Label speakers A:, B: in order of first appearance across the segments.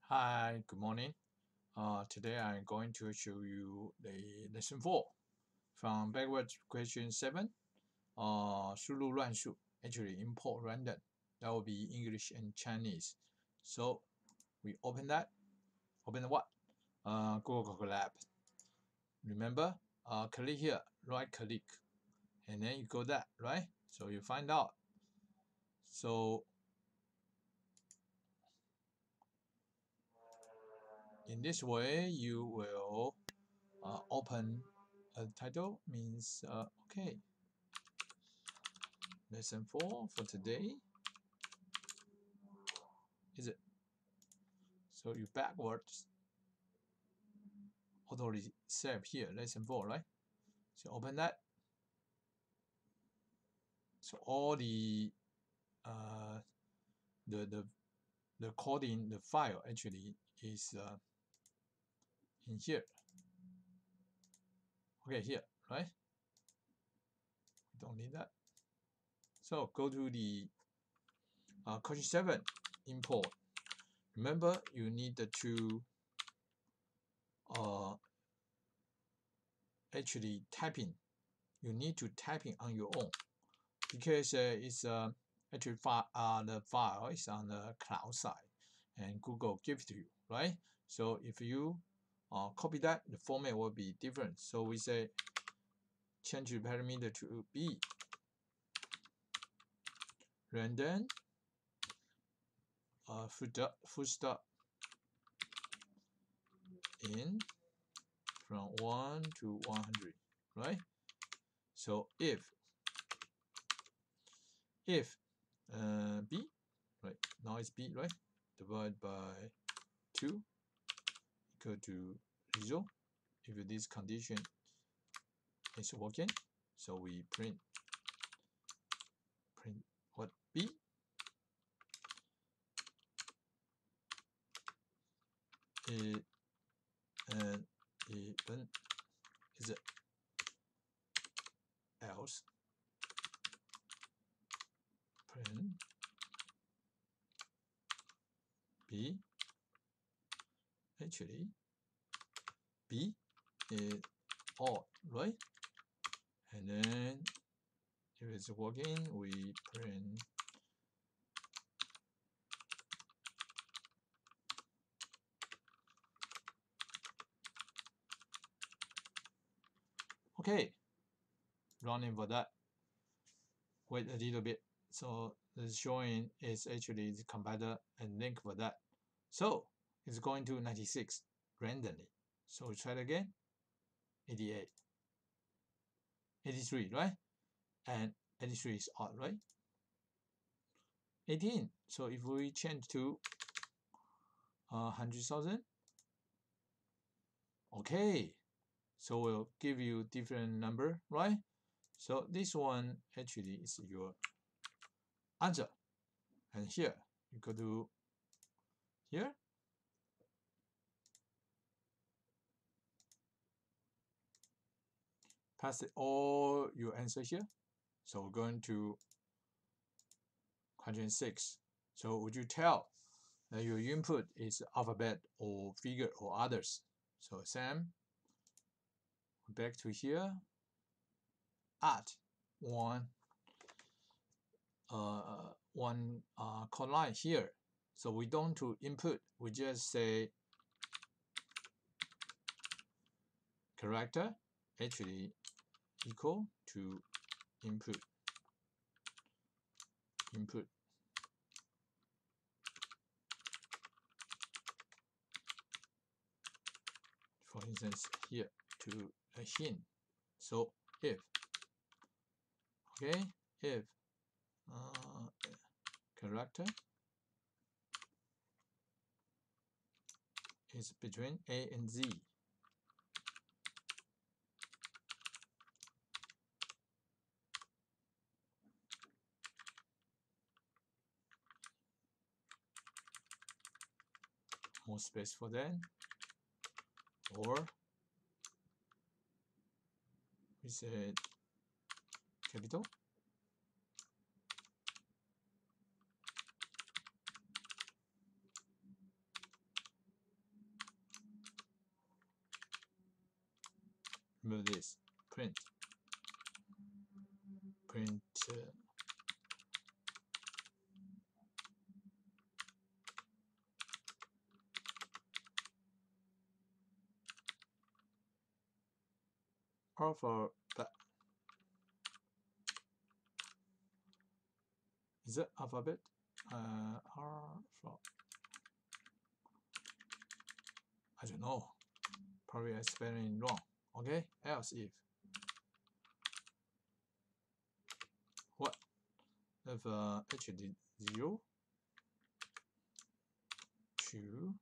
A: Hi, good morning. Today I'm going to show you the lesson 4 from backwards question 7. 输入乱数 actually import random. That will be English and Chinese. So we open that. Open what? Google Colab. Remember, click here, right click, and then you go that, right? So you find out. So in this way, you will open a title means okay. Lesson 4 for today is it? So you backwards already save here, lesson 4, right? So open that. So all the coding, the file actually is in here. Okay, here, right? We don't need that. So go to the question 7, import. Remember, you need to actually typing. You need to typing on your own because it's actually the file is on the cloud side and Google gives to you, right? So if you copy that, the format will be different. So we say change the parameter to be random full stop in from 1 to 100, right? So if b, right, now it's b, right, divide by 2 equal to 0. If this condition is working, so we print what b is and even is it else print b actually b is odd, right? And then if it's working, we print okay. Running for that. Wait a little bit. So the showing is actually the compiler and link for that. So it's going to 96 randomly. So we try it again. 88, 83, right? And 83 is odd, right? 18. So if we change to 100,000, okay. So we'll give you different number, right? So this one actually is your answer. And here you go to here. Pass it all your answer here. So we're going to 106. So would you tell that your input is alphabet or figure or others? So Sam, back to here. Add one code line here. So we don't to input. We just say character actually equal to input. For instance, here to a hint. So if character is between A and Z. More space for that. Or we said capital. remove this, print alphabet. Is it alphabet? Alpha. I don't know. Probably I spelling wrong. Okay. Else if what if HD 0 to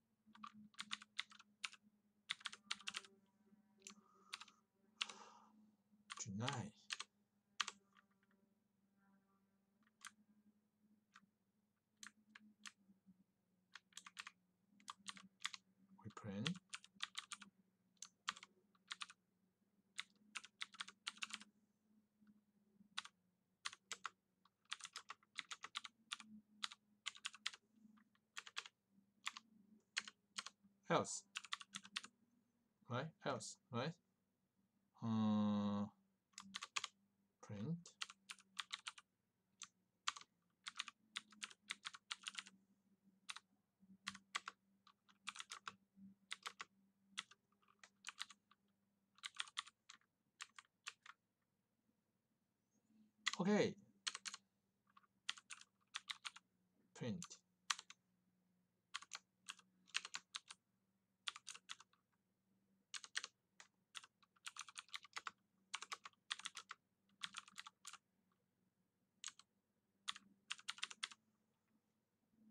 A: nine. We print else, right? Else, right? Print okay. Print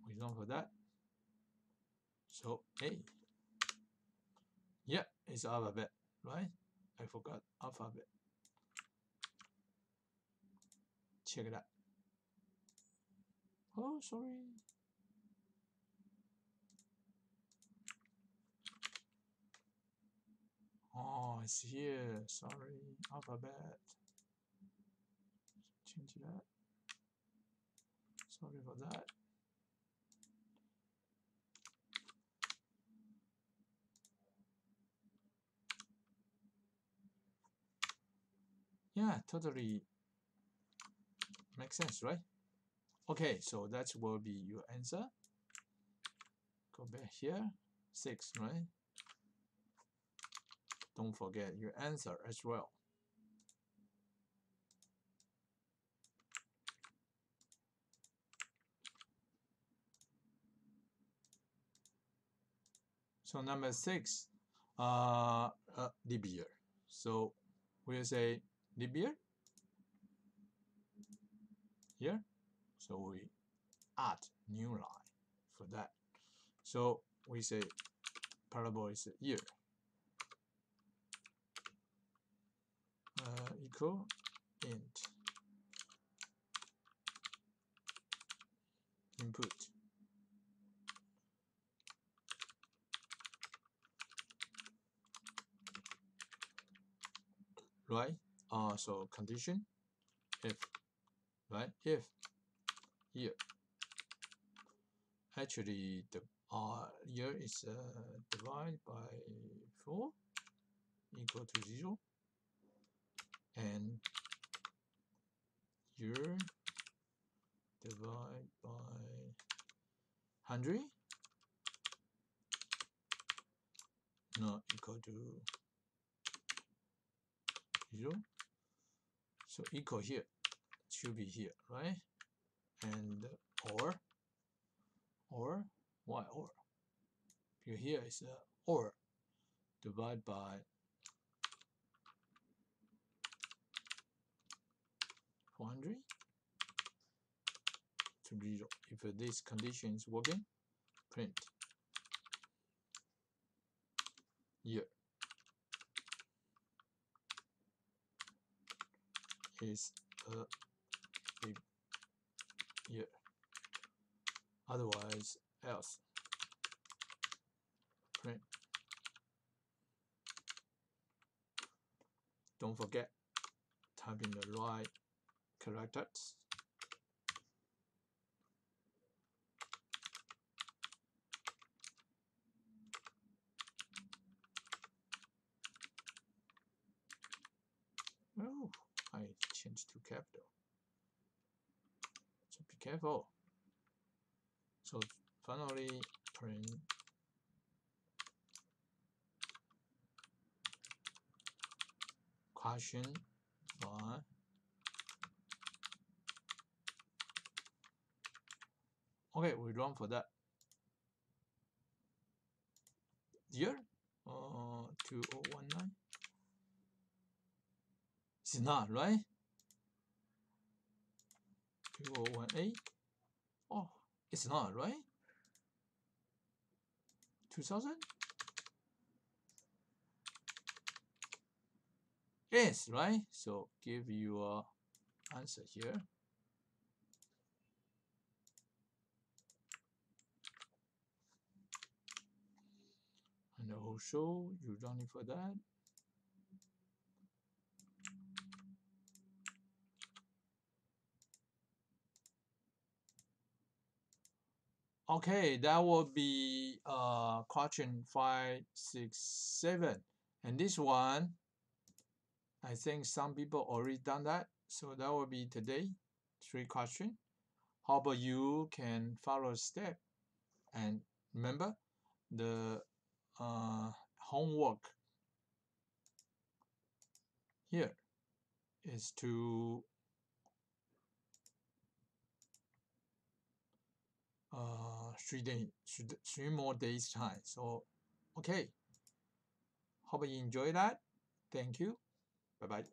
A: we done for that. So A. Yeah, it's alphabet, right? I forgot alphabet. Check that. Oh, sorry. Oh, it's here. Sorry, alphabet. Change that. Sorry for that. Yeah, totally makes sense, right? Okay, so that will be your answer. Go back here. 6, right? Don't forget your answer as well. So number 6, leap year. So we'll say leap year here. So we add new line for that. So we say parable is year equal int input right. So condition if right if year actually the year is divided by 4 equal to 0 and year divided by 100 not equal to 0. So equal here should be here, right? And or why or? Because here is or divided by 400 to 0. If this condition is working, print year is a big year. Otherwise, else. Print. Don't forget, type in the right characters. change to capital. So be careful. So finally print question 1. Okay, we run for that. Year 2019. It's not, right? 2018. Oh, it's not, right? 2000? Yes, right? So give your answer here. And also you running for that. Okay, that will be question 5, 6, 7. And this one, I think some people already done that. So that will be today, 3 questions. How about you can follow a step and remember the homework here is to 3 more days time. So okay, hope you enjoy that. Thank you. Bye bye.